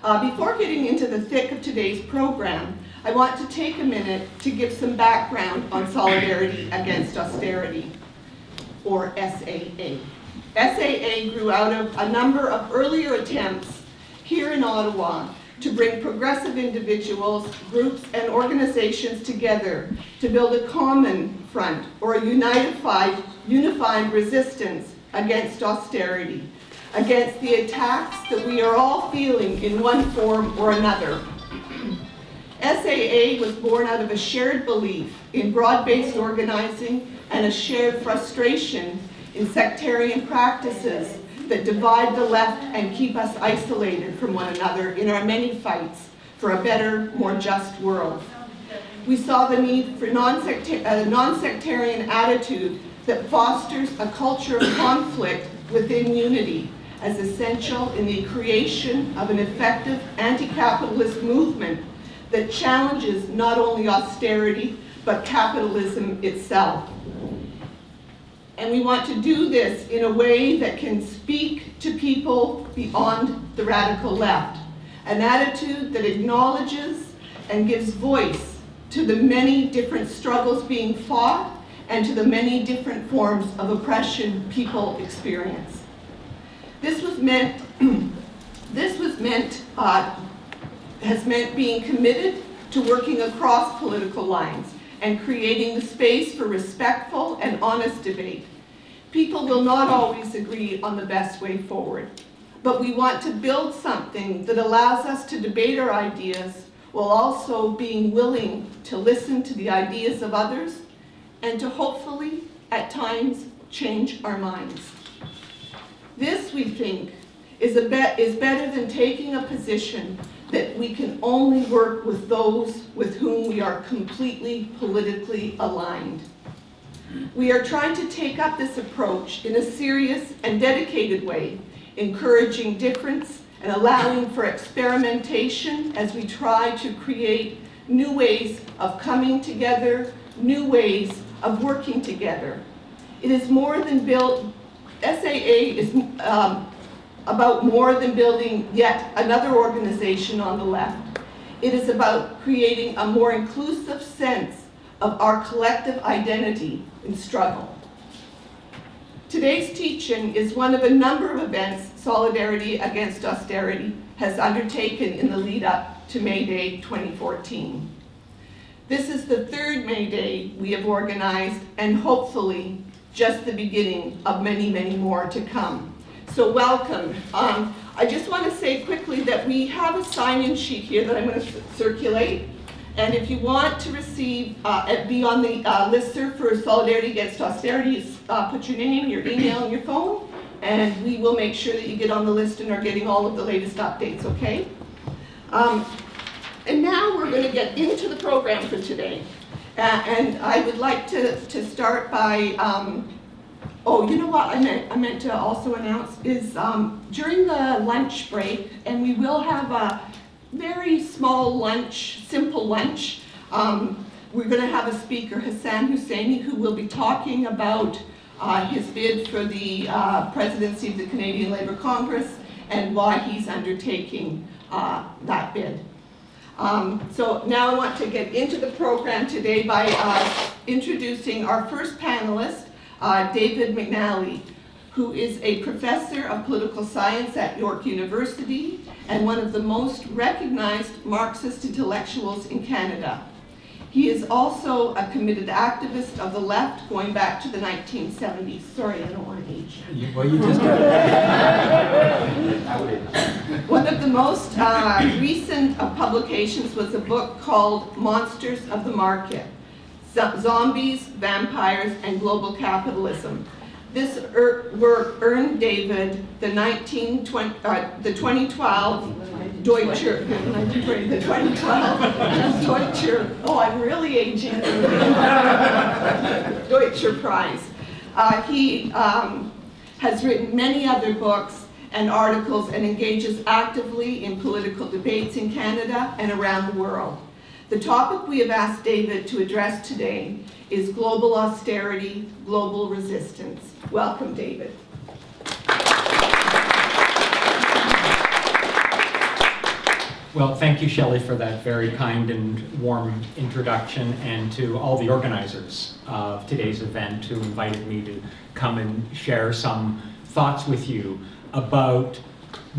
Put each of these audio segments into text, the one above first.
Before getting into the thick of today's program, I want to take a minute to give some background on Solidarity Against Austerity, or SAA. SAA grew out of a number of earlier attempts here in Ottawa to bring progressive individuals, groups, and organizations together to build a common front or a unified resistance against austerity, against the attacks that we are all feeling in one form or another. SAA was born out of a shared belief in broad-based organizing and a shared frustration in sectarian practices that divide the left and keep us isolated from one another in our many fights for a better, more just world. We saw the need for a non-sectarian attitude that fosters a culture of conflict within unity as essential in the creation of an effective anti-capitalist movement that challenges not only austerity, but capitalism itself. And we want to do this in a way that can speak to people beyond the radical left, an attitude that acknowledges and gives voice to the many different struggles being fought and to the many different forms of oppression people experience. Has meant being committed to working across political lines and creating the space for respectful and honest debate. People will not always agree on the best way forward, but we want to build something that allows us to debate our ideas while also being willing to listen to the ideas of others and to hopefully, at times, change our minds. This, we think, is better than taking a position that we can only work with those with whom we are completely politically aligned. We are trying to take up this approach in a serious and dedicated way, encouraging difference and allowing for experimentation as we try to create new ways of coming together, new ways of working together. It is more than SAA is about more than building yet another organization on the left. It is about creating a more inclusive sense of our collective identity in struggle. Today's teaching is one of a number of events Solidarity Against Austerity has undertaken in the lead up to May Day 2014. This is the third May Day we have organized, and hopefully just the beginning of many, many more to come. So welcome. I just want to say quickly that we have a sign-in sheet here that I'm going to circulate. And if you want to receive, be on the listserv for Solidarity Against Austerity, put your name, your email, and your phone, and we will make sure that you get on the list and are getting all of the latest updates, okay? And now we're going to get into the program for today. And I would like to start by, oh, you know what I meant to also announce is during the lunch break, and we will have a very small lunch, simple lunch. We're going to have a speaker, Hassan Husseini, who will be talking about his bid for the presidency of the Canadian Labour Congress and why he's undertaking that bid. So now I want to get into the program today by introducing our first panelist, David McNally, who is a professor of political science at York University and one of the most recognized Marxist intellectuals in Canada. He is also a committed activist of the left going back to the 1970s. Sorry, I don't want to age. Well, you just One of the most recent publications was a book called Monsters of the Market: Zombies, Vampires, and Global Capitalism. This work earned David the 2012 Deutscher, the 2012 Deutscher, oh, I'm really aging, Deutscher Prize. He has written many other books and articles and engages actively in political debates in Canada and around the world. The topic we have asked David to address today is global austerity, global resistance. Welcome, David. Well, thank you, Shellie, for that very kind and warm introduction, and to all the organizers of today's event who invited me to come and share some thoughts with you about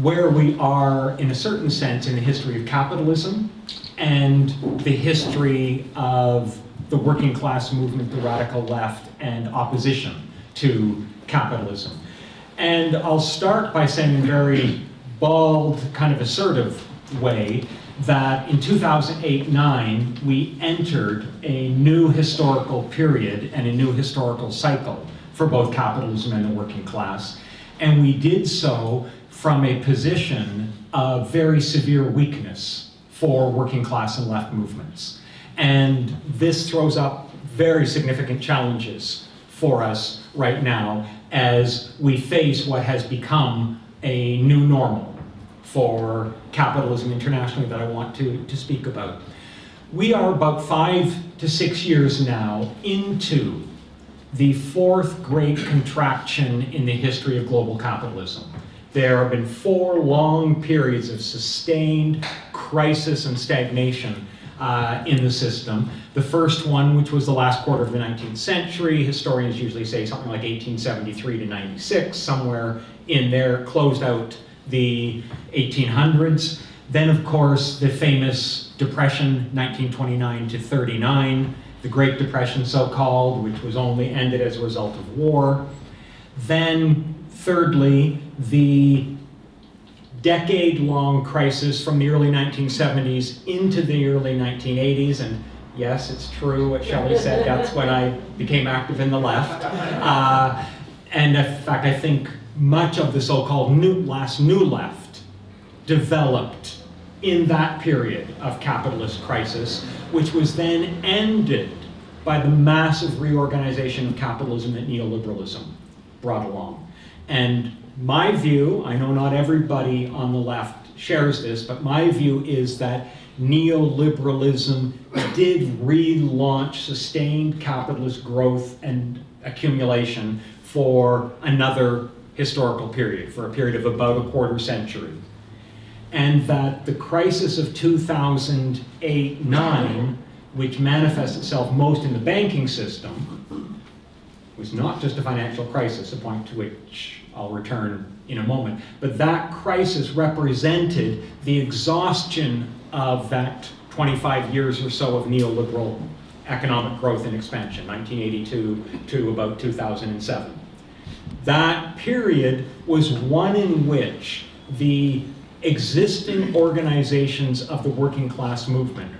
where we are, in a certain sense, in the history of capitalism and the history of the working class movement, the radical left, and opposition to capitalism. And I'll start by saying in a very bald, kind of assertive way that in 2008-9 we entered a new historical period and a new historical cycle for both capitalism and the working class. And we did so from a position of very severe weakness for working class and left movements. And this throws up very significant challenges for us right now as we face what has become a new normal for capitalism internationally that I want to speak about. We are about 5 to 6 years now into the fourth great contraction in the history of global capitalism. There have been 4 long periods of sustained crisis and stagnation in the system. The first one, which was the last quarter of the 19th century, historians usually say something like 1873 to 96, somewhere in there, closed out the 1800s. Then, of course, the famous Depression, 1929 to 39, the Great Depression, so-called, which was only ended as a result of war. Then, thirdly, the decade-long crisis from the early 1970s into the early 1980s, and yes, it's true what Shellie said, that's when I became active in the left. And in fact, I think much of the so-called new left developed in that period of capitalist crisis, which was then ended by the massive reorganization of capitalism that neoliberalism brought along. And my view, I know not everybody on the left shares this, but my view is that neoliberalism did relaunch sustained capitalist growth and accumulation for another historical period, for a period of about a quarter century. And that the crisis of 2008-9, which manifests itself most in the banking system, was not just a financial crisis, a point to which I'll return in a moment, but that crisis represented the exhaustion of that 25 years or so of neoliberal economic growth and expansion, 1982 to about 2007. That period was one in which the existing organizations of the working class movement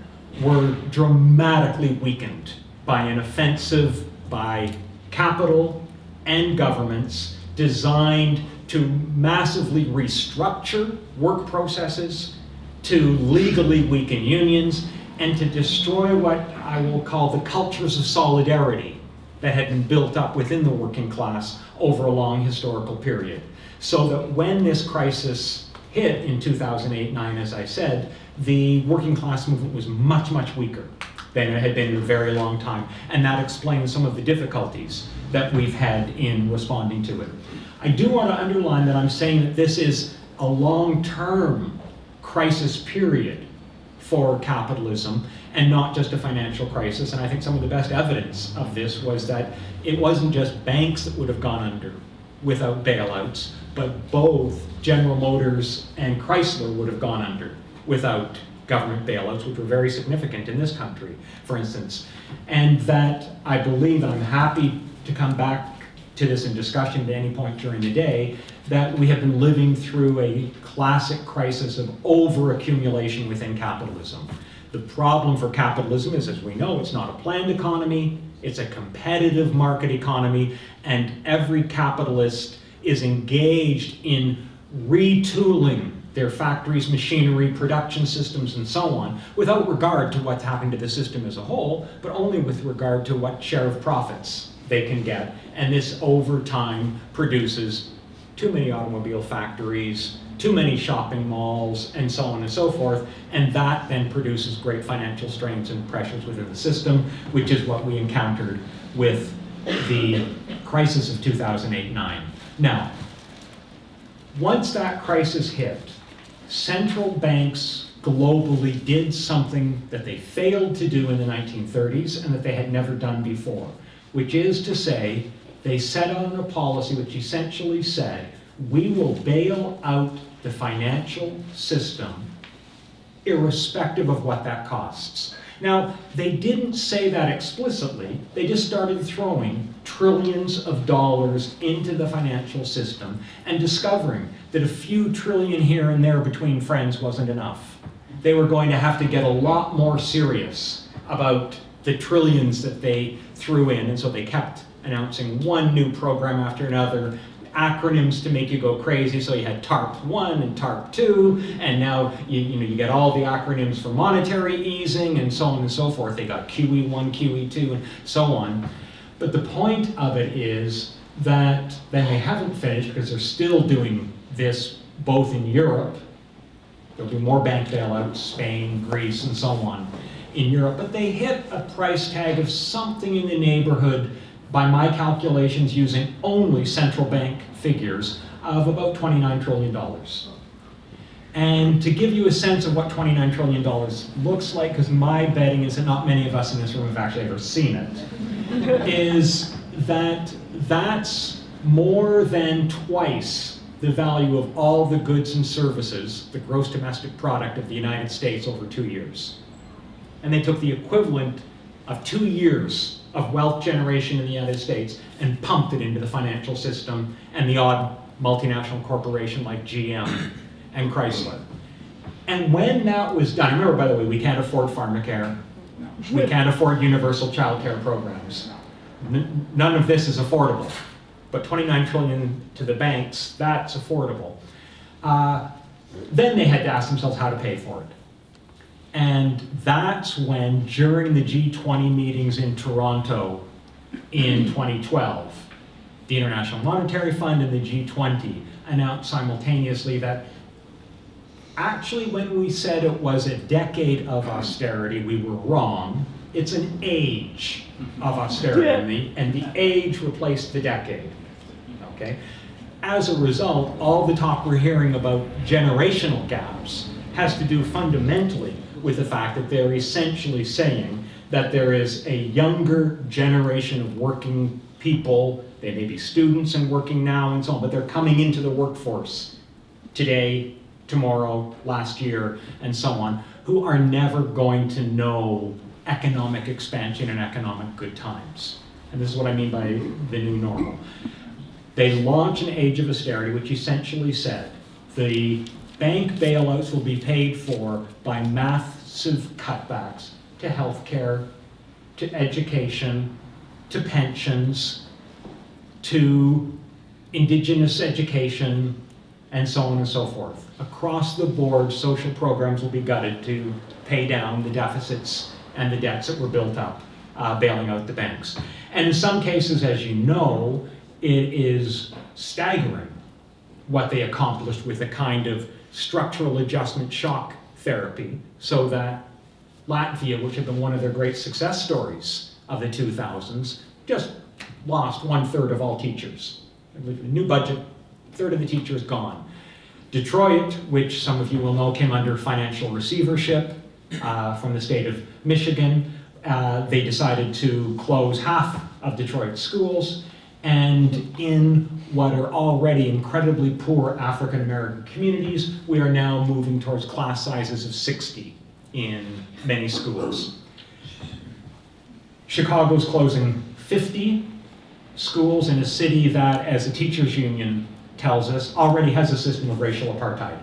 were dramatically weakened by an offensive by capital and governments designed to massively restructure work processes, to legally weaken unions, and to destroy what I will call the cultures of solidarity that had been built up within the working class over a long historical period. So that when this crisis hit in 2008-9, as I said, the working class movement was much, much weaker than it had been in a very long time. And that explains some of the difficulties that we've had in responding to it. I do want to underline that I'm saying that this is a long-term crisis period for capitalism and not just a financial crisis. And I think some of the best evidence of this was that it wasn't just banks that would have gone under without bailouts, but both General Motors and Chrysler would have gone under without government bailouts, which were very significant in this country, for instance. And that I believe, and I'm happy to come back to this in discussion at any point during the day, that we have been living through a classic crisis of over-accumulation within capitalism. The problem for capitalism is, as we know, it's not a planned economy, it's a competitive market economy, and every capitalist is engaged in retooling their factories, machinery, production systems, and so on, without regard to what's happening to the system as a whole, but only with regard to what share of profits they can get. And this, over time, produces too many automobile factories, too many shopping malls, and so on and so forth, and that then produces great financial strains and pressures within the system, which is what we encountered with the crisis of 2008-9. Now, once that crisis hit, central banks globally did something that they failed to do in the 1930s and that they had never done before, which is to say, they set on a policy which essentially said, we will bail out the financial system irrespective of what that costs. Now, they didn't say that explicitly, they just started throwing trillions of dollars into the financial system and discovering that a few trillion here and there between friends wasn't enough. They were going to have to get a lot more serious about the trillions that they threw in, and so they kept announcing one new program after another, acronyms to make you go crazy. So you had TARP 1 and TARP 2, and now you get all the acronyms for monetary easing and so on and so forth. They got QE 1, QE 2, and so on. But the point of it is that then they haven't finished, because they're still doing this both in Europe. There'll be more bank bailouts, Spain, Greece, and so on in Europe. But they hit a price tag of something in the neighborhood, by my calculations, using only central bank figures, of about $29 trillion. And to give you a sense of what $29 trillion looks like, because my betting is that not many of us in this room have actually ever seen it, is that that's more than twice the value of all the goods and services, the gross domestic product of the United States, over 2 years. And they took the equivalent of 2 years of wealth generation in the United States and pumped it into the financial system and the odd multinational corporation like GM and Chrysler. And when that was done, remember, by the way, we can't afford pharmacare, we can't afford universal child care programs. None of this is affordable. But 29 trillion to the banks, that's affordable. Then they had to ask themselves how to pay for it. And that's when, during the G20 meetings in Toronto in 2012, the International Monetary Fund and the G20 announced simultaneously that actually, when we said it was a decade of austerity, we were wrong. It's an age of austerity, and the age replaced the decade. Okay? As a result, all the talk we're hearing about generational gaps has to do fundamentally with the fact that they're essentially saying that there is a younger generation of working people, they may be students and working now and so on, but they're coming into the workforce today, tomorrow, last year, and so on, who are never going to know economic expansion and economic good times. And this is what I mean by the new normal. They launched an age of austerity, which essentially said the bank bailouts will be paid for by massive cutbacks to healthcare, to education, to pensions, to indigenous education, and so on and so forth. Across the board, social programs will be gutted to pay down the deficits and the debts that were built up, bailing out the banks. And in some cases, as you know, it is staggering what they accomplished with a kind of structural adjustment shock therapy, so that Latvia, which had been one of their great success stories of the 2000s, just lost 1/3 of all teachers. New budget, 1/3 of the teachers gone. Detroit, which some of you will know came under financial receivership from the state of Michigan, they decided to close half of Detroit's schools, and in what are already incredibly poor African American communities, we are now moving towards class sizes of 60 in many schools. Chicago's closing 50 schools in a city that, as the teachers union tells us, already has a system of racial apartheid.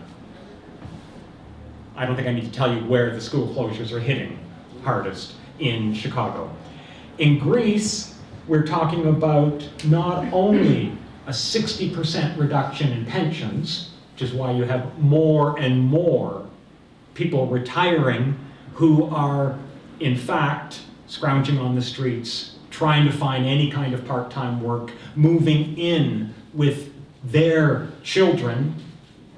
I don't think I need to tell you where the school closures are hitting hardest in Chicago. In Greece, we're talking about not only a 60% reduction in pensions, which is why you have more and more people retiring who are, in fact, scrounging on the streets, trying to find any kind of part-time work, moving in with their children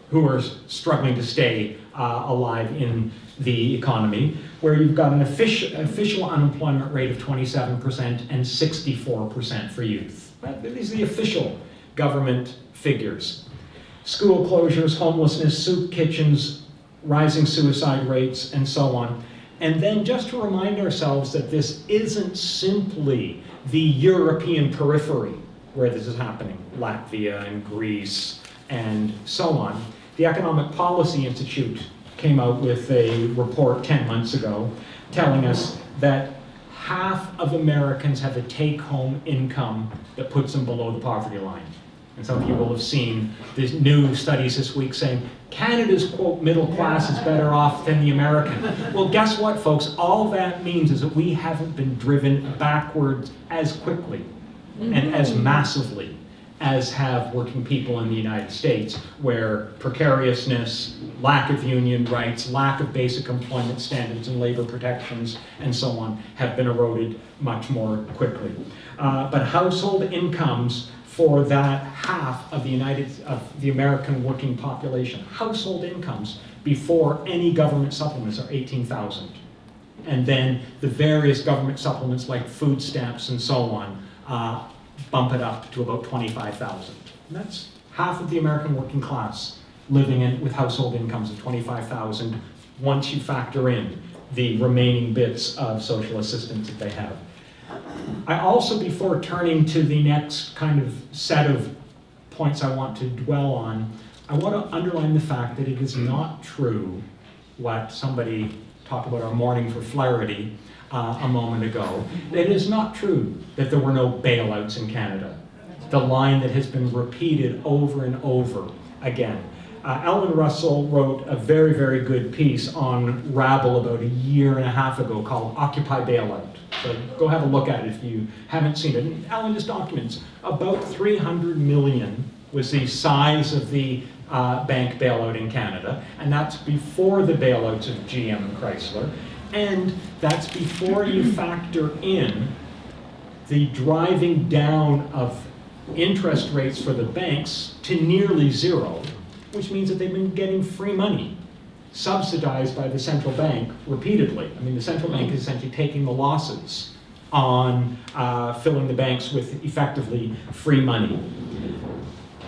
who are struggling to stay alive in the economy, where you've got an official unemployment rate of 27% and 64% for youth. These are the official government figures. School closures, homelessness, soup kitchens, rising suicide rates, and so on. And then just to remind ourselves that this isn't simply the European periphery where this is happening, Latvia and Greece and so on. The Economic Policy Institute came out with a report 10 months ago telling us that half of Americans have a take-home income that puts them below the poverty line. And some of you will have seen these new studies this week saying Canada's, quote, middle class is better off than the American. Well, guess what, folks? All that means is that we haven't been driven backwards as quickly and as massively as have working people in the United States, where precariousness, lack of union rights, lack of basic employment standards and labor protections, and so on, have been eroded much more quickly. But household incomes for that half of the American working population, household incomes before any government supplements are $18,000. And then the various government supplements like food stamps and so on bump it up to about $25,000. That's half of the American working class living with household incomes of $25,000 once you factor in the remaining bits of social assistance that they have. I also, before turning to the next kind of set of points I want to dwell on, I want to underline the fact that it is not true what somebody talked about our mourning for Flaherty a moment ago. It is not true that there were no bailouts in Canada. The line that has been repeated over and over again. Ellen Russell wrote a very, very good piece on Rabble about a year and a half ago called Occupy Bailout. So go have a look at it if you haven't seen it. And Ellen just documents about 300 million was the size of the bank bailout in Canada, and that's before the bailouts of GM and Chrysler, and that's before you factor in the driving down of interest rates for the banks to nearly zero, which means that they've been getting free money, subsidized by the central bank repeatedly. I mean, the central bank is essentially taking the losses on filling the banks with effectively free money.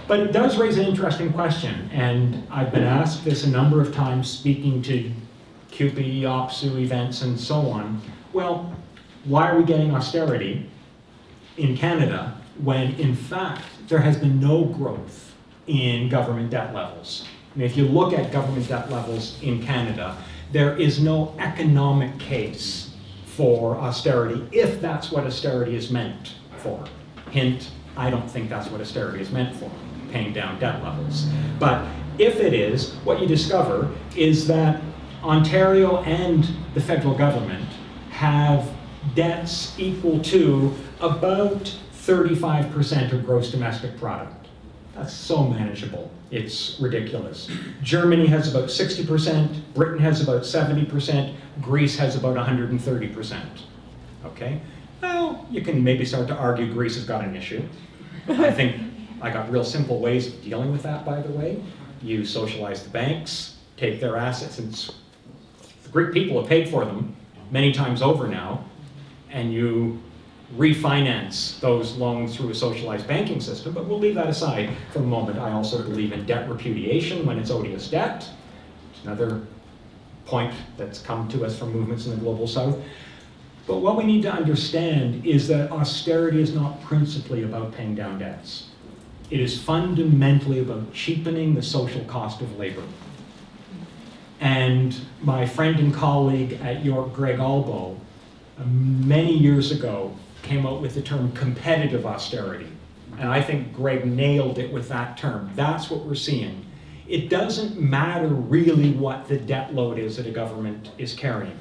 But it does raise an interesting question, and I've been asked this a number of times speaking to CUPE, OPSU events, and so on. Well, why are we getting austerity in Canada when, in fact, there has been no growth in government debt levels? And if you look at government debt levels in Canada, there is no economic case for austerity, if that's what austerity is meant for. Hint, I don't think that's what austerity is meant for, paying down debt levels. But if it is, what you discover is that Ontario and the federal government have debts equal to about 35% of gross domestic product. That's so manageable, it's ridiculous. Germany has about 60%, Britain has about 70%, Greece has about 130%, okay? Well, you can maybe start to argue Greece has got an issue. I think I got real simple ways of dealing with that, by the way. You socialize the banks, take their assets, and the Greek people have paid for them many times over now, and you refinance those loans through a socialized banking system, but we'll leave that aside for a moment. I also believe in debt repudiation when it's odious debt. It's another point that's come to us from movements in the global south. But what we need to understand is that austerity is not principally about paying down debts. It is fundamentally about cheapening the social cost of labor. And my friend and colleague at York, Greg Albo, many years ago, came out with the term competitive austerity. And I think Greg nailed it with that term. That's what we're seeing. It doesn't matter really what the debt load is that a government is carrying.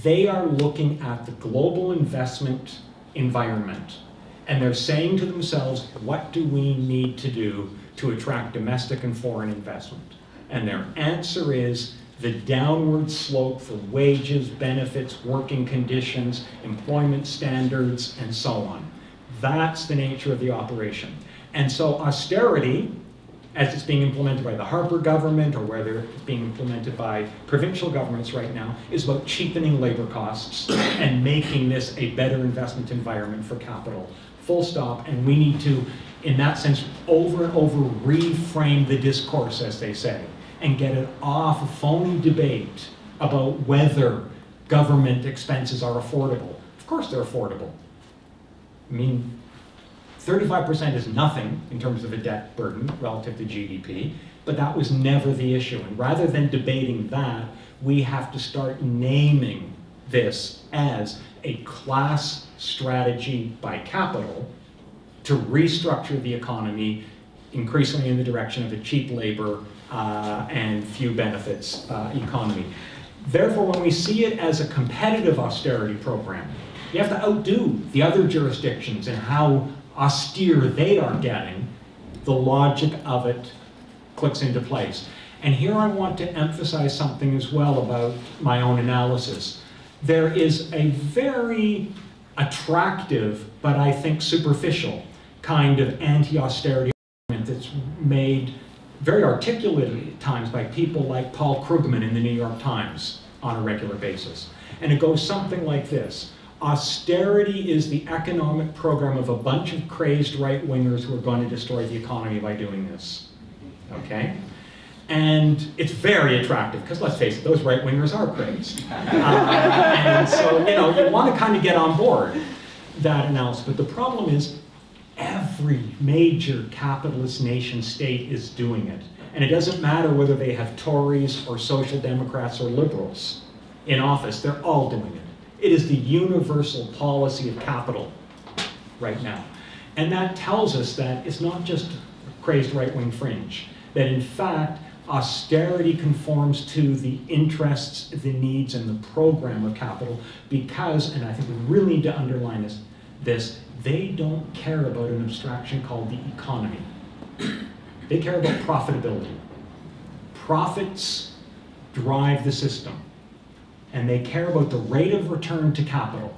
They are looking at the global investment environment, and they're saying to themselves, what do we need to do to attract domestic and foreign investment? And their answer is the downward slope for wages, benefits, working conditions, employment standards, and so on. That's the nature of the operation. And so austerity, as it's being implemented by the Harper government or whether it's being implemented by provincial governments right now, is about cheapening labor costs and making this a better investment environment for capital. Full stop. And we need to, in that sense, over and over reframe the discourse, as they say. and get it off a phony debate about whether government expenses are affordable. Of course they're affordable. I mean, 35% is nothing in terms of a debt burden relative to GDP, but that was never the issue. And rather than debating that, we have to start naming this as a class strategy by capital to restructure the economy increasingly in the direction of a cheap labor and few benefits economy. Therefore, when we see it as a competitive austerity program, you have to outdo the other jurisdictions in how austere they are getting. The logic of it clicks into place. And here I want to emphasize something as well about my own analysis. There is a very attractive, but I think superficial, kind of anti-austerity argument that's made very articulately at times by people like Paul Krugman in the New York Times on a regular basis. And it goes something like this. Austerity is the economic program of a bunch of crazed right-wingers who are going to destroy the economy by doing this. Okay? And it's very attractive, because let's face it, those right-wingers are crazed. And so, you know, you want to kind of get on board that analysis. But the problem is, every major capitalist nation state is doing it. And it doesn't matter whether they have Tories or Social Democrats or Liberals in office, they're all doing it. It is the universal policy of capital right now. And that tells us that it's not just crazed right-wing fringe, that in fact, austerity conforms to the interests, the needs, and the program of capital because, and I think we really need to underline this, they don't care about an abstraction called the economy. They care about profitability. Profits drive the system. And they care about the rate of return to capital.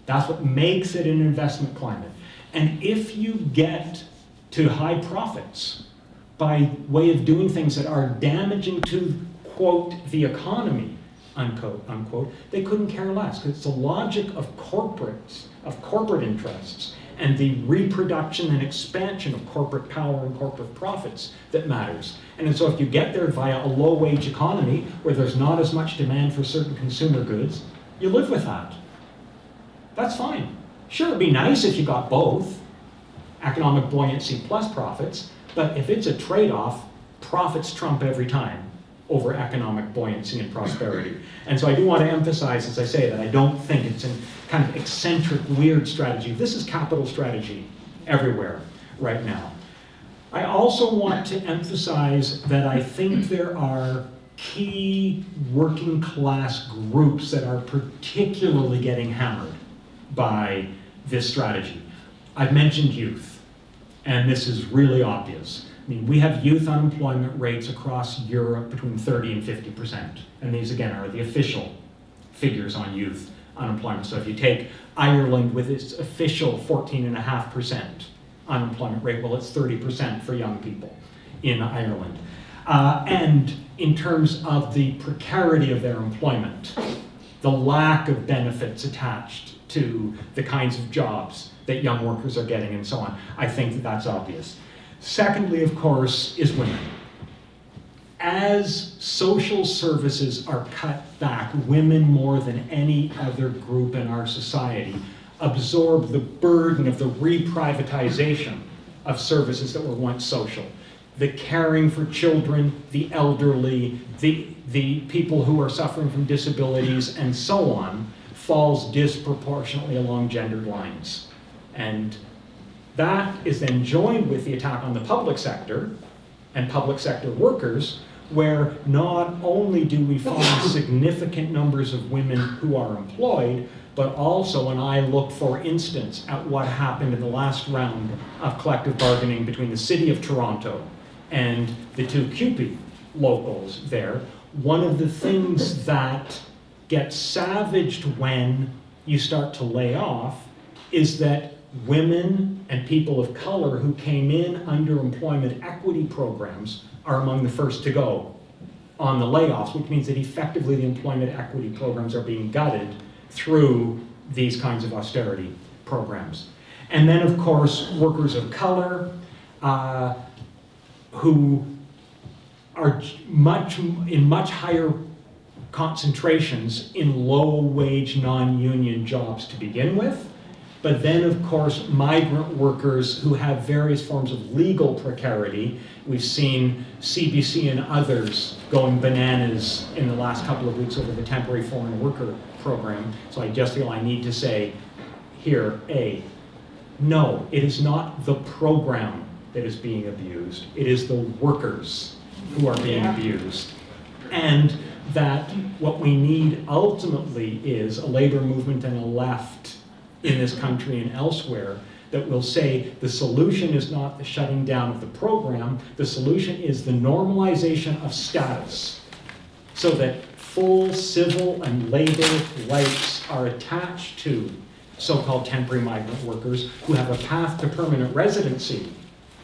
That's what makes it an investment climate. And if you get to high profits by way of doing things that are damaging to, quote, the economy, unquote, unquote, they couldn't care less, because it's the logic of corporate interests and the reproduction and expansion of corporate power and corporate profits that matters. And so if you get there via a low-wage economy where there's not as much demand for certain consumer goods, you live with that. That's fine. Sure, it'd be nice if you got both, economic buoyancy plus profits, but if it's a trade-off, profits trump every time over economic buoyancy and prosperity. And so I do want to emphasize, as I say, that I don't think it's a kind of eccentric, weird strategy. This is capital strategy everywhere right now. I also want to emphasize that I think there are key working class groups that are particularly getting hammered by this strategy. I've mentioned youth, and this is really obvious. I mean, we have youth unemployment rates across Europe between 30 and 50%. And these, again, are the official figures on youth unemployment. So if you take Ireland with its official 14.5% unemployment rate, well, it's 30% for young people in Ireland. And in terms of the precarity of their employment, the lack of benefits attached to the kinds of jobs that young workers are getting and so on, I think that that's obvious. Secondly, of course, is women. As social services are cut back, women more than any other group in our society absorb the burden of the reprivatization of services that were once social. The caring for children, the elderly, the people who are suffering from disabilities, and so on, falls disproportionately along gendered lines. And that is then joined with the attack on the public sector and public sector workers, where not only do we find significant numbers of women who are employed, but also when I look, for instance, at what happened in the last round of collective bargaining between the City of Toronto and the two CUPE locals there, one of the things that gets savaged when you start to lay off is that women and people of color who came in under employment equity programs are among the first to go on the layoffs, which means that effectively the employment equity programs are being gutted through these kinds of austerity programs. And then, of course, workers of color who are in much higher concentrations in low-wage, non-union jobs to begin with. But then, of course, migrant workers who have various forms of legal precarity. We've seen CBC and others going bananas in the last couple of weeks over the temporary foreign worker program. So I just feel I need to say here, no, it is not the program that is being abused. It is the workers who are being abused. And that what we need ultimately is a labor movement and a left in this country and elsewhere that will say the solution is not the shutting down of the program, the solution is the normalization of status so that full civil and labor rights are attached to so-called temporary migrant workers who have a path to permanent residency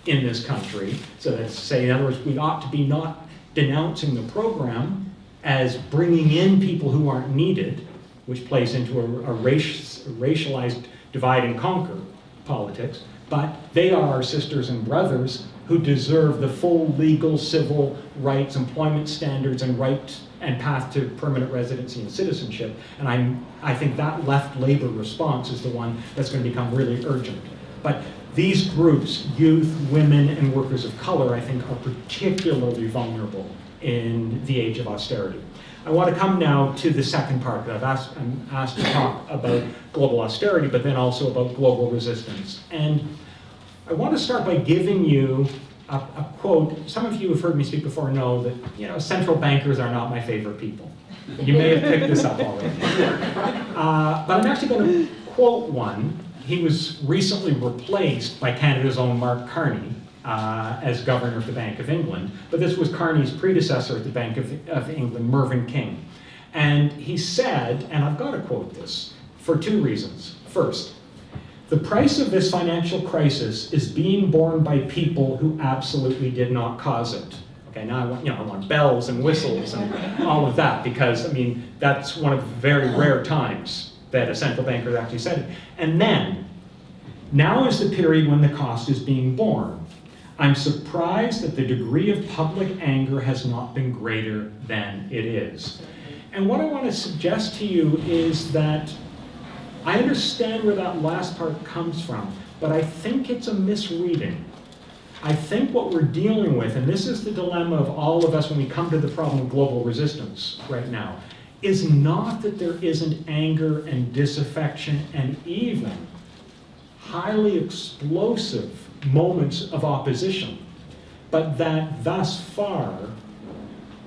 in this country. So that's to say, in other words, we ought to be not denouncing the program as bringing in people who aren't needed, which plays into a racialized divide and conquer politics, but they are our sisters and brothers who deserve the full legal, civil rights, employment standards, and right and path to permanent residency and citizenship. And I think that left labor response is the one that's going to become really urgent. But these groups, youth, women, and workers of color, I think are particularly vulnerable in the age of austerity. I want to come now to the second part. I'm asked to talk about global austerity, but then also about global resistance. And I want to start by giving you a quote. Some of you who have heard me speak before know that central bankers are not my favorite people. You may have picked this up already. But I'm actually going to quote one. He was recently replaced by Canada's own Mark Carney as governor of the Bank of England. But this was Carney's predecessor at the Bank of England, Mervyn King. And he said, and I've got to quote this, for two reasons. First, the price of this financial crisis is being borne by people who absolutely did not cause it. Okay, now I want bells and whistles and all of that, because, I mean, that's one of the very rare times that a central banker actually said it. And then, now is the period when the cost is being borne. I'm surprised that the degree of public anger has not been greater than it is. And what I want to suggest to you is that I understand where that last part comes from, but I think it's a misreading. I think what we're dealing with, and this is the dilemma of all of us when we come to the problem of global resistance right now, is not that there isn't anger and disaffection and even highly explosive moments of opposition, but that thus far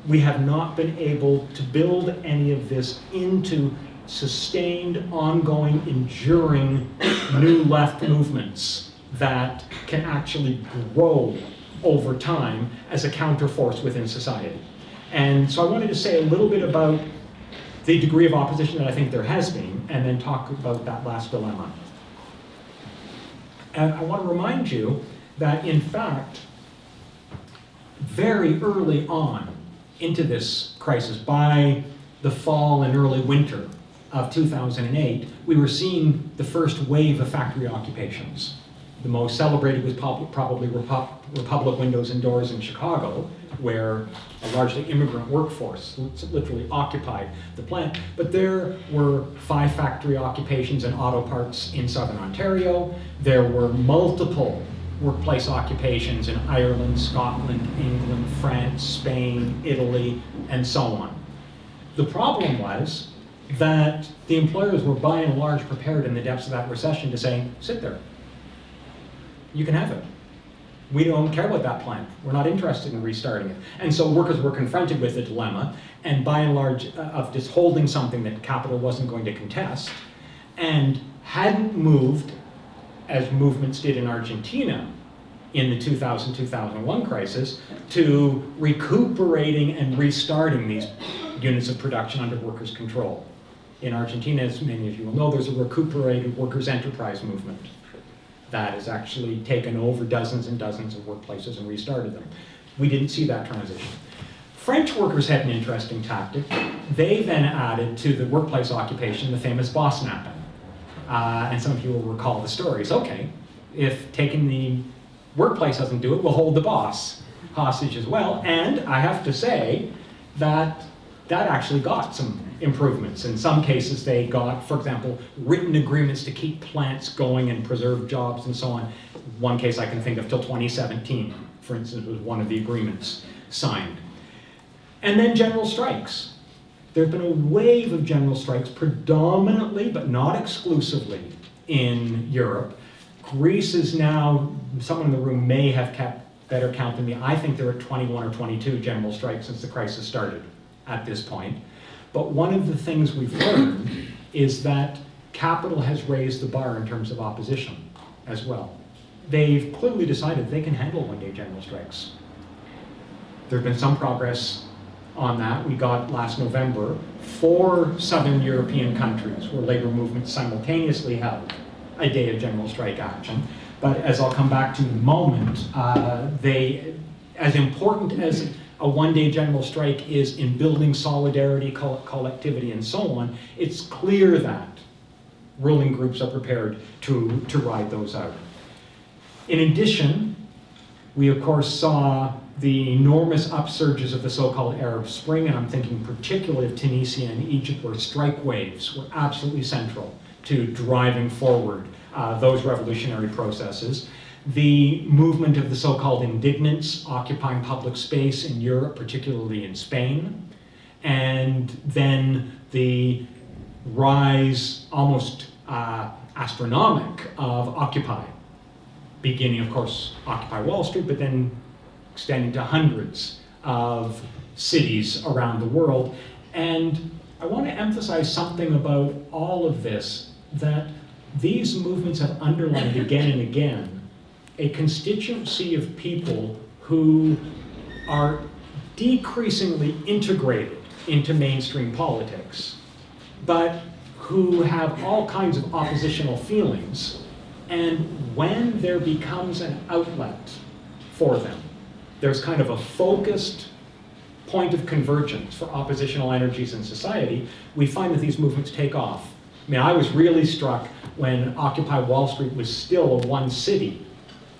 we have not been able to build any of this into sustained, ongoing, enduring new left movements that can actually grow over time as a counterforce within society. And so I wanted to say a little bit about the degree of opposition that I think there has been, and then talk about that last dilemma. And I want to remind you that, in fact, very early on into this crisis, by the fall and early winter of 2008, we were seeing the first wave of factory occupations. The most celebrated was probably Republic Windows and Doors in Chicago, where a largely immigrant workforce literally occupied the plant. But there were 5 factory occupations and auto parts in southern Ontario. There were multiple workplace occupations in Ireland, Scotland, England, France, Spain, Italy, and so on. The problem was that the employers were by and large prepared in the depths of that recession to say, sit there, you can have it. We don't care about that plant. We're not interested in restarting it. And so workers were confronted with the dilemma, and by and large, of just holding something that capital wasn't going to contest, and hadn't moved, as movements did in Argentina in the 2000-2001 crisis, to recuperating and restarting these units of production under workers' control. In Argentina, as many of you will know, there's a recuperated workers' enterprise movement that has actually taken over dozens and dozens of workplaces and restarted them. We didn't see that transition. French workers had an interesting tactic. They then added to the workplace occupation the famous boss napping. And some of you will recall the stories. Okay, if taking the workplace doesn't do it, we'll hold the boss. hostage as well. And I have to say that that actually got some improvements. In some cases, they got, for example, written agreements to keep plants going and preserve jobs and so on. One case I can think of till 2017, for instance, was one of the agreements signed. And then general strikes. There have been a wave of general strikes, predominantly, but not exclusively, in Europe. Greece is now, someone in the room may have kept better count than me. I think there are 21 or 22 general strikes since the crisis started at this point. But one of the things we've learned is that capital has raised the bar in terms of opposition as well. They've clearly decided they can handle one-day general strikes. There have been some progress on that. We got last November 4 Southern European countries where labor movements simultaneously held a day of general strike action. But as I'll come back to in a moment, as important as a one-day general strike is in building solidarity, collectivity, and so on, it's clear that ruling groups are prepared to ride those out. In addition, we of course saw the enormous upsurges of the so-called Arab Spring, and I'm thinking particularly of Tunisia and Egypt, where strike waves were absolutely central to driving forward those revolutionary processes. The movement of the so-called indignants occupying public space in Europe, particularly in Spain, and then the rise, almost astronomic, of Occupy, beginning, of course, Occupy Wall Street, but then extending to hundreds of cities around the world. And I want to emphasize something about all of this, that these movements have underlined again and again a constituency of people who are decreasingly integrated into mainstream politics, but who have all kinds of oppositional feelings. And when there becomes an outlet for them, there's kind of a focused point of convergence for oppositional energies in society, we find that these movements take off. I mean, I was really struck when Occupy Wall Street was still a one-city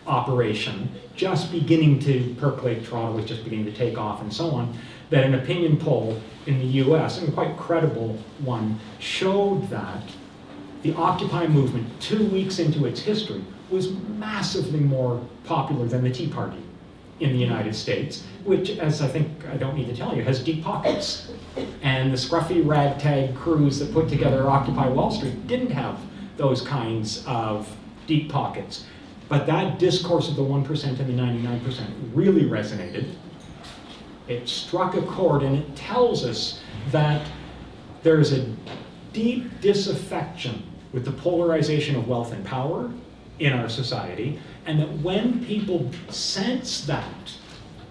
operation, just beginning to percolate, Toronto was just beginning to take off and so on, that an opinion poll in the US, and a quite credible one, showed that the Occupy movement, 2 weeks into its history, was massively more popular than the Tea Party in the United States, which, as I think I don't need to tell you, has deep pockets. And the scruffy ragtag crews that put together Occupy Wall Street didn't have those kinds of deep pockets. But that discourse of the 1% and the 99% really resonated. It struck a chord, and it tells us that there's a deep disaffection with the polarization of wealth and power in our society, and that when people sense that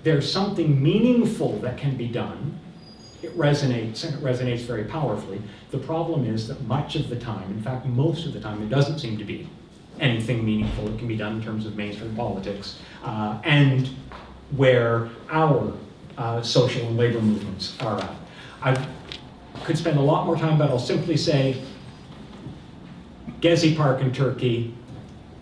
there's something meaningful that can be done, it resonates, and it resonates very powerfully. The problem is that much of the time, in fact most of the time, there doesn't seem to be anything meaningful that can be done in terms of mainstream politics, and where our social and labor movements are at. I could spend a lot more time, but I'll simply say Gezi Park in Turkey,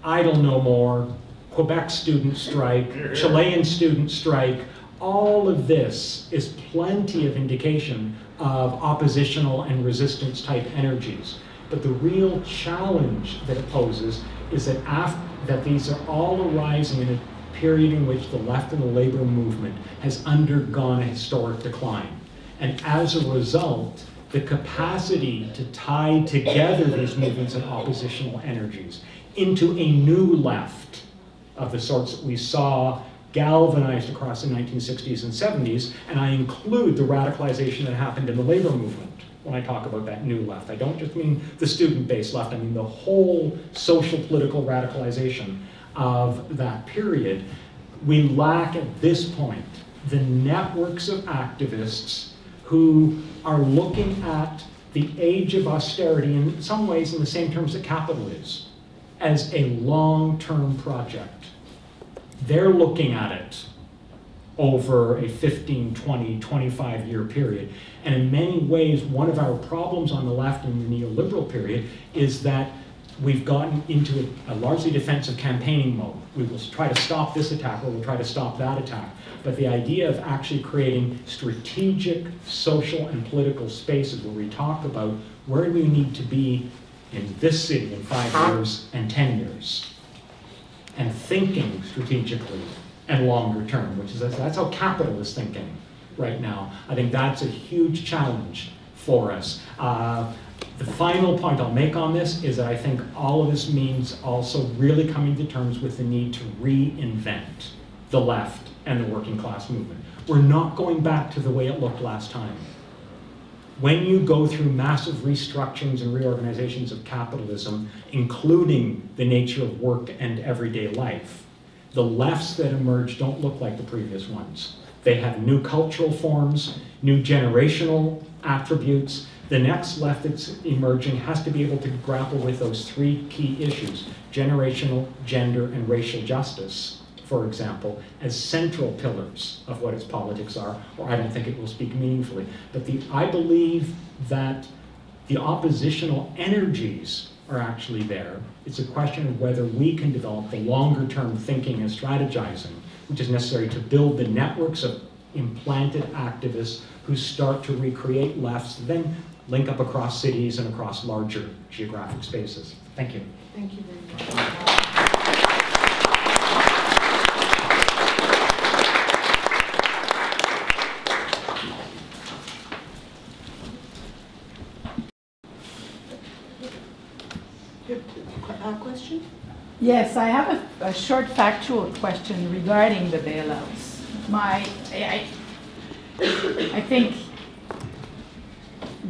Idle No More, Quebec student strike, Chilean student strike, all of this is plenty of indication of oppositional and resistance type energies. But the real challenge that it poses is that these are all arising in a period in which the left and the labor movement has undergone a historic decline. And as a result, the capacity to tie together these movements and oppositional energies into a new left of the sorts that we saw galvanized across the 1960s and 70s, and I include the radicalization that happened in the labor movement when I talk about that new left. I don't just mean the student-based left, I mean the whole social political radicalization of that period. We lack at this point the networks of activists who are looking at the age of austerity, in some ways in the same terms that capital is, as a long-term project. They're looking at it over a 15, 20, 25-year period. And in many ways, one of our problems on the left in the neoliberal period is that we've gotten into a largely defensive campaigning mode. We will try to stop this attack, or we'll try to stop that attack. But the idea of actually creating strategic social and political spaces where we talk about where do we need to be in this city in 5 years and 10 years, and thinking strategically and longer term, which is, that's how capital is thinking right now. I think that's a huge challenge for us. The final point I'll make on this is that I think all of this means also really coming to terms with the need to reinvent the left and the working class movement. We're not going back to the way it looked last time. When you go through massive restructurings and reorganizations of capitalism, including the nature of work and everyday life, the lefts that emerge don't look like the previous ones. They have new cultural forms, new generational attributes. The next left that's emerging has to be able to grapple with those three key issues: generational, gender, and racial justice, for example, as central pillars of what its politics are, or I don't think it will speak meaningfully. But I believe that the oppositional energies are actually there. It's a question of whether we can develop the longer term thinking and strategizing, which is necessary to build the networks of implanted activists who start to recreate lefts, then link up across cities and across larger geographic spaces. Thank you. Thank you very much. Question? Yes, I have a short factual question regarding the bailouts. I think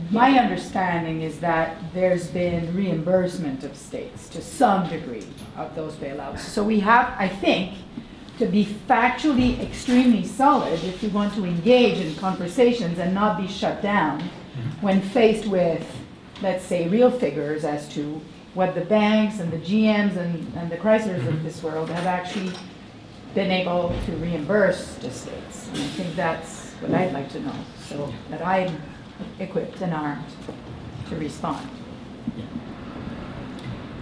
my understanding is that there's been reimbursement of states to some degree of those bailouts. So we have, I think, to be factually extremely solid if we want to engage in conversations and not be shut down when faced with, let's say, real figures as to what the banks and the GMs and the Chryslers of this world have actually been able to reimburse the states. And I think that's what I'd like to know, so that I'm equipped and armed to respond.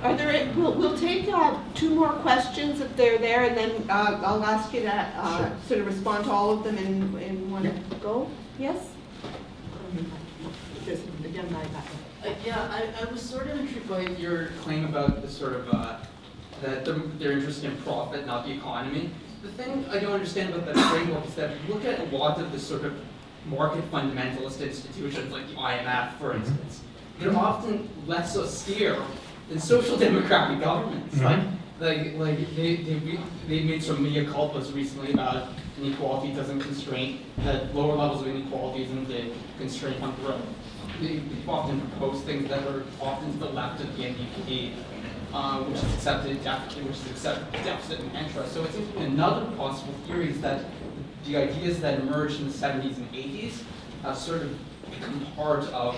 Are there? We'll take 2 more questions if they're there, and then I'll ask you to sort of respond to all of them in one go. Yes. Just again, yeah, I was sort of intrigued by your claim about the sort of that they're interested in profit, not the economy. The thing I don't understand about that framework is that look at a lot of the sort of market fundamentalist institutions like the IMF, for instance. They're often less austere than social democratic governments. They made some mea culpas recently about inequality doesn't constrain, that lower levels of inequality isn't the constraint on growth. They often propose things that are often to the left of the NDP, which is accepted deficit and interest. So it seems to be another possible theory is that the ideas that emerged in the 70s and 80s have sort of become part of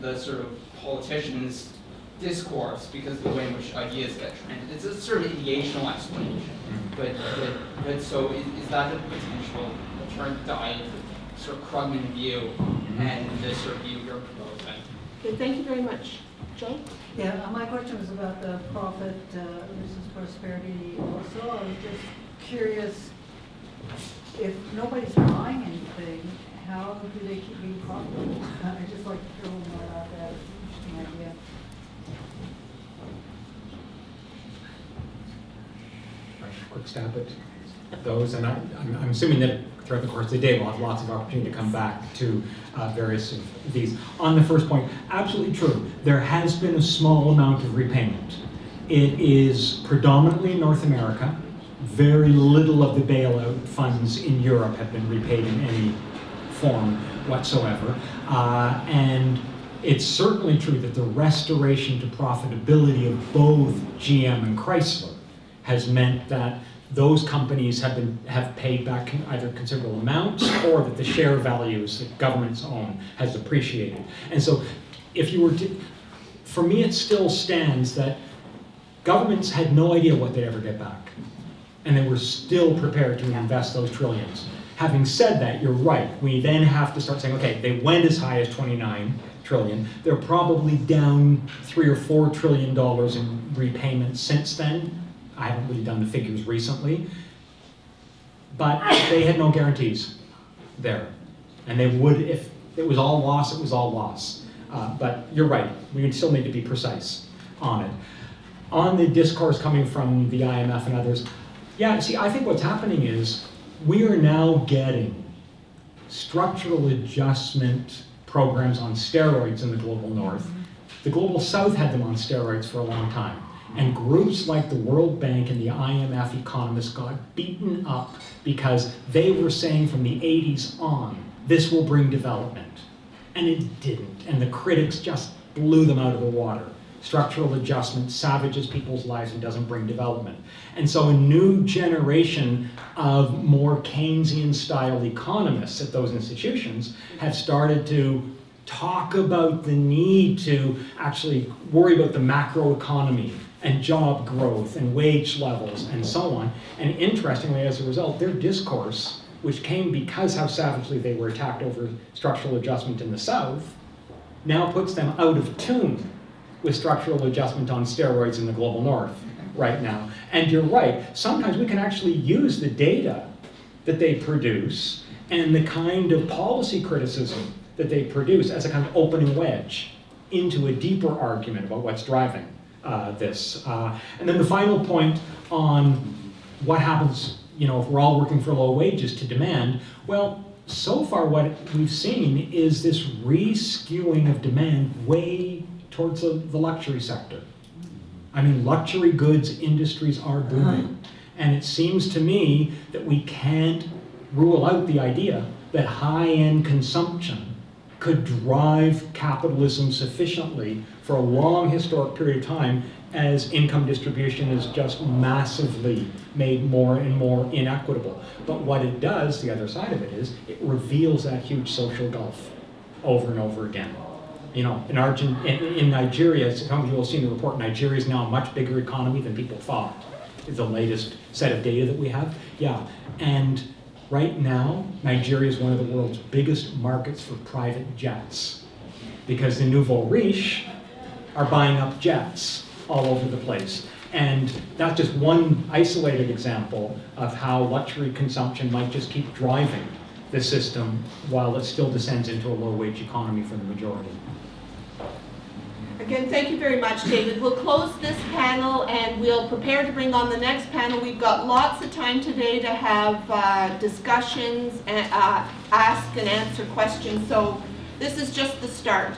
the sort of politicians' discourse because of the way in which ideas get trended. It's a sort of ideational explanation. But so is that a potential alternative sort of Krugman view and the sort of view you're proposing? Okay, thank you very much. Joe? Yeah, my question was about the profit versus prosperity also. I was just curious, if nobody's buying anything, how do they keep being profitable? I just like to throw more out there. Interesting idea. Quick stab at those, and I'm assuming that throughout the course of the day we'll have lots of opportunity to come back to various of these. On the first point, absolutely true. There has been a small amount of repayment. It is predominantly in North America. Very little of the bailout funds in Europe have been repaid in any form whatsoever. And it's certainly true that the restoration to profitability of both GM and Chrysler has meant that those companies have paid back either considerable amounts or that the share values that governments own has appreciated. And so if you were to, for me it still stands that governments had no idea what they'd ever get back. And they were still prepared to invest those trillions. Having said that, you're right. We then have to start saying, okay, they went as high as 29 trillion. They're probably down $3 or $4 trillion in repayments since then. I haven't really done the figures recently. But they had no guarantees there. And they would, if it was all loss, it was all loss. But you're right, we would still need to be precise on it. On the discourse coming from the IMF and others, yeah, see, I think what's happening is we are now getting structural adjustment programs on steroids in the global north. The global south had them on steroids for a long time. And groups like the World Bank and the IMF economists got beaten up because they were saying from the 80s on, this will bring development. And it didn't. And the critics just blew them out of the water. Structural adjustment savages people's lives and doesn't bring development. And so a new generation of more Keynesian-style economists at those institutions have started to talk about the need to actually worry about the macroeconomy and job growth and wage levels and so on. And interestingly, as a result, their discourse, which came because how savagely they were attacked over structural adjustment in the South, now puts them out of tune with structural adjustment on steroids in the global north right now. And you're right, sometimes we can actually use the data that they produce and the kind of policy criticism that they produce as a kind of opening wedge into a deeper argument about what's driving this. And then the final point on what happens, you know, if we're all working for low wages to demand, well, so far what we've seen is this re-skewing of demand way towards the luxury sector. I mean, luxury goods industries are booming. And it seems to me that we can't rule out the idea that high-end consumption could drive capitalism sufficiently for a long historic period of time as income distribution is just massively made more and more inequitable. But what it does, the other side of it is, it reveals that huge social gulf over and over again. You know, in Nigeria, some of you will have seen the report, Nigeria is now a much bigger economy than people thought. It's the latest set of data that we have. Yeah, and right now, Nigeria is one of the world's biggest markets for private jets because the nouveau riche are buying up jets all over the place. And that's just one isolated example of how luxury consumption might just keep driving the system while it still descends into a low-wage economy for the majority. Again, thank you very much, David. We'll close this panel and we'll prepare to bring on the next panel. We've got lots of time today to have discussions and ask and answer questions. So this is just the start.